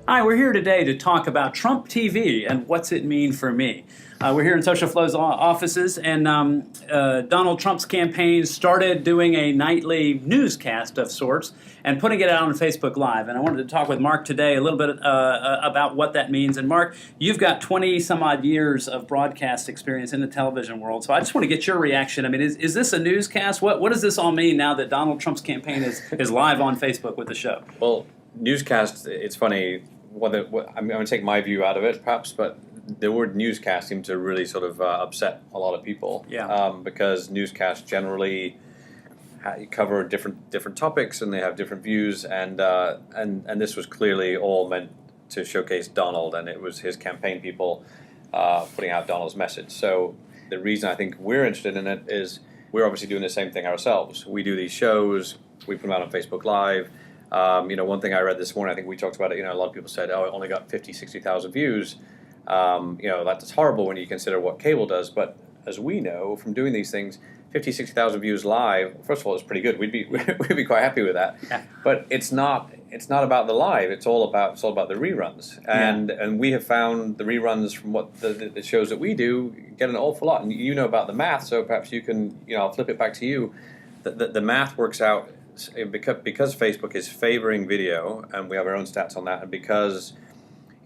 Hi, we're here today to talk about Trump TV and what's it mean for me. We're here in Social Flow's offices, and Donald Trump's campaign started doing a nightly newscast of sorts and putting it out on Facebook Live. And I wanted to talk with Mark today a little bit about what that means. And Mark, you've got 20 some odd years of broadcast experience in the television world, so I just want to get your reaction. I mean, is this a newscast? What does this all mean now that Donald Trump's campaign is live on Facebook with the show? Well, newscast, it's funny. I'm going to take my view out of it, perhaps, but the word newscast seemed to really sort of upset a lot of people. Yeah. Because newscasts generally cover different topics and they have different views, and this was clearly all meant to showcase Donald, and it was his campaign people putting out Donald's message. So the reason I think we're interested in it is we're obviously doing the same thing ourselves. We do these shows, we put them out on Facebook Live. One thing I read this morning, I think we talked about it, a lot of people said, it only got 50, 60,000 views. That's horrible when you consider what cable does. But as we know from doing these things, 50, 60,000 views live, first of all, it's pretty good. We'd be quite happy with that. Yeah. But it's not about the live. It's all about the reruns. And we have found the reruns from what the shows that we do get an awful lot. And you know about the math, so perhaps you can, I'll flip it back to you. The math works out. Because Facebook is favoring video, and we have our own stats on that, and because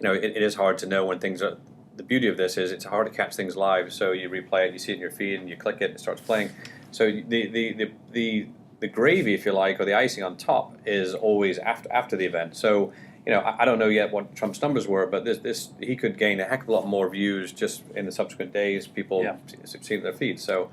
it is hard to know when things are. The beauty of this is it's hard to catch things live. So you replay it, you see it in your feed, and you click it, it starts playing. So the gravy, if you like, or the icing on top is always after the event. So I don't know yet what Trump's numbers were, but this he could gain a heck of a lot more views just in the subsequent days. People see their feeds. So.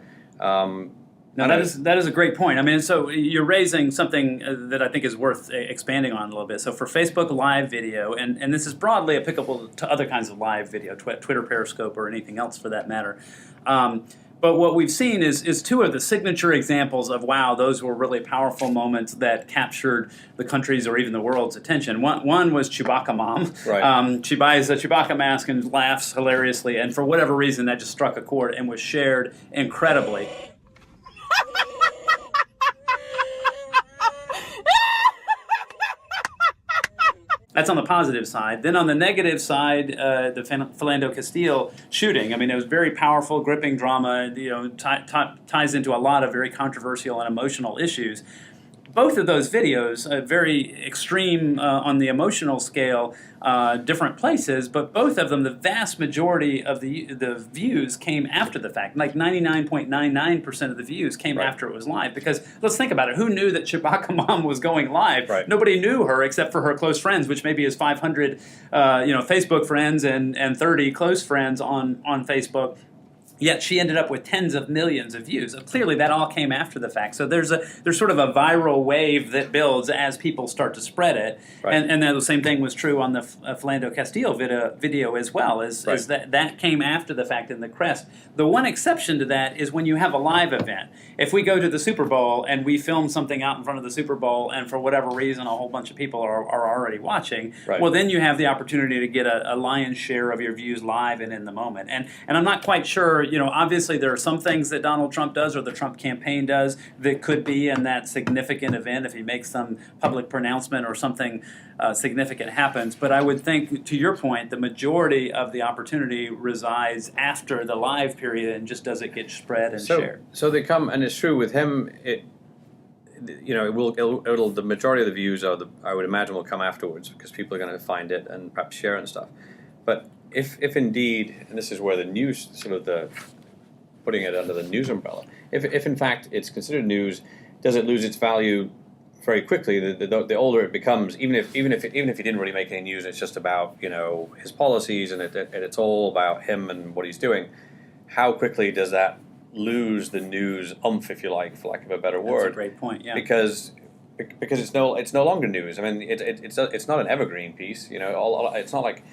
No, that is a great point. I mean, so you're raising something that I think is worth expanding on a little bit. So for Facebook Live video, and this is broadly applicable to other kinds of live video, Twitter, Periscope, or anything else for that matter. But what we've seen is two of the signature examples of, wow, those were really powerful moments that captured the country's or even the world's attention. One was Chewbacca Mom. Right. She buys a Chewbacca mask and laughs hilariously, and for whatever reason that just struck a chord and was shared incredibly. That's on the positive side. Then on the negative side, the Philando Castile shooting. I mean, it was very powerful, gripping drama. Ties into a lot of very controversial and emotional issues. Both of those videos, very extreme on the emotional scale, different places, but both of them, the vast majority of the views came after the fact. Like 99.99% of the views came after it was live. Because let's think about it. Who knew that Chewbacca Mom was going live? Right. Nobody knew her except for her close friends, which maybe is 500 Facebook friends and 30 close friends on Facebook. Yet she ended up with tens of millions of views. Clearly, that all came after the fact. So there's sort of a viral wave that builds as people start to spread it. Right. And the same thing was true on the Philando Castile video as well. Is that came after the fact in the crest. The one exception to that is when you have a live event. If we go to the Super Bowl and we film something out in front of the Super Bowl, and for whatever reason a whole bunch of people are already watching, well, then you have the opportunity to get a lion's share of your views live and in the moment. And I'm not quite sure. Obviously there are some things that Donald Trump does or the Trump campaign does that could be in that significant event if he makes some public pronouncement or something significant happens. But I would think, to your point, the majority of the opportunity resides after the live period and just doesn't get spread and shared. So they come, and it's true with him. The majority of the views I would imagine will come afterwards because people are going to find it and perhaps share it and stuff. But if indeed, and this is where the news, sort of the putting it under the news umbrella, if in fact it's considered news, does it lose its value very quickly? The older it becomes, even if he didn't really make any news, it's just about his policies and it's all about him and what he's doing. How quickly does that lose the news oomph, if you like, for lack of a better word? That's a great point. Yeah. Because it's no longer news. I mean, it's not an evergreen piece. It's not like.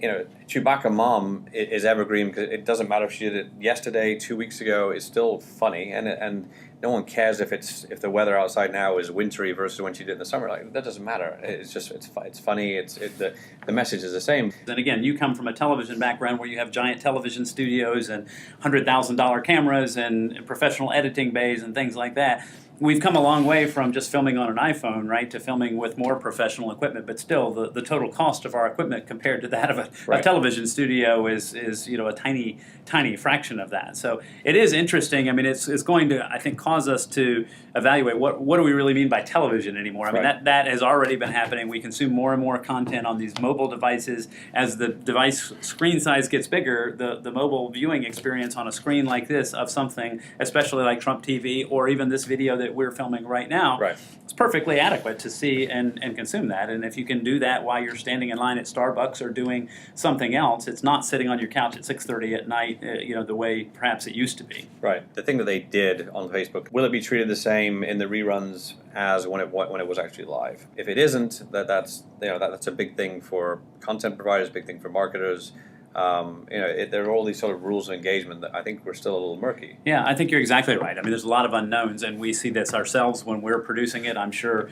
Chewbacca Mom is evergreen because it doesn't matter if she did it yesterday, 2 weeks ago. It's still funny, and no one cares if the weather outside now is wintry versus when she did it in the summer. Like, that doesn't matter. It's just it's funny. The message is the same. And again, you come from a television background where you have giant television studios and $100,000 cameras and professional editing bays and things like that. we've come a long way from just filming on an iPhone, right, to filming with more professional equipment. But still, the total cost of our equipment compared to that of a television studio is a tiny fraction of that. So it is interesting. I mean, it's going to, I think, cause us to evaluate what do we really mean by television anymore. I mean, that has already been happening. We consume more and more content on these mobile devices. As the device screen size gets bigger, the mobile viewing experience on a screen like this of something, especially like Trump TV or even this video that we're filming right now, it's perfectly adequate to see and consume that. And if you can do that while you're standing in line at Starbucks or doing something else, it's not sitting on your couch at 6:30 at night, the way perhaps it used to be. Right. The thing that they did on Facebook, will it be treated the same in the reruns as when it was actually live? If it isn't, that's a big thing for content providers, big thing for marketers. There are all these sort of rules of engagement that I think we're still a little murky. Yeah, I think you're exactly right. I mean, there's a lot of unknowns, and we see this ourselves when we're producing it. I'm sure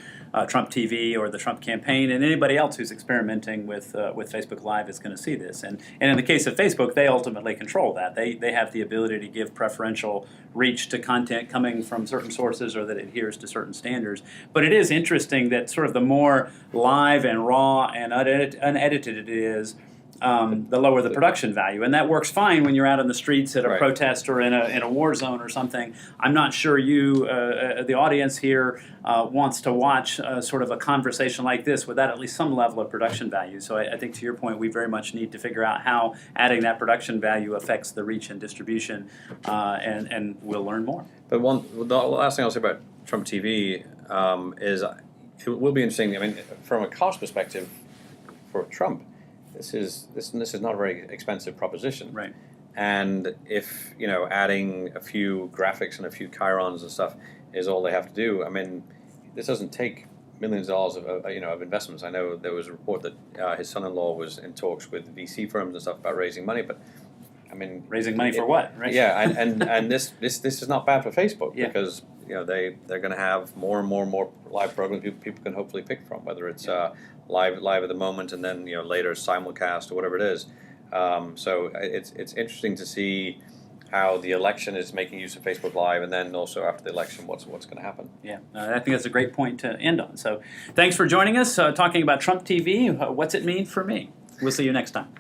Trump TV or the Trump campaign and anybody else who's experimenting with Facebook Live is going to see this. And in the case of Facebook, they ultimately control that. They have the ability to give preferential reach to content coming from certain sources or that adheres to certain standards. But it is interesting that sort of the more live and raw and unedited it is, the lower the production value, and that works fine when you're out in the streets at a protest or in a war zone or something. I'm not sure the audience here, wants to watch sort of a conversation like this without at least some level of production value. So I think to your point, we very much need to figure out how adding that production value affects the reach and distribution, and we'll learn more. But the last thing I'll say about Trump TV is it will be interesting. I mean, from a cost perspective for Trump, this is not a very expensive proposition. Right. And if, adding a few graphics and a few chyrons and stuff is all they have to do, I mean, this doesn't take millions of dollars of investments. I know there was a report that his son-in-law was in talks with VC firms and stuff about raising money, but I mean, raising money for what, right? Yeah, and this is not bad for Facebook because they're going to have more and more live programs people can hopefully pick from, whether it's live at the moment and then later simulcast or whatever it is. So it's interesting to see how the election is making use of Facebook Live, and then also after the election, what's going to happen. Yeah, I think that's a great point to end on. So thanks for joining us, talking about Trump TV. What's it mean for me? We'll see you next time.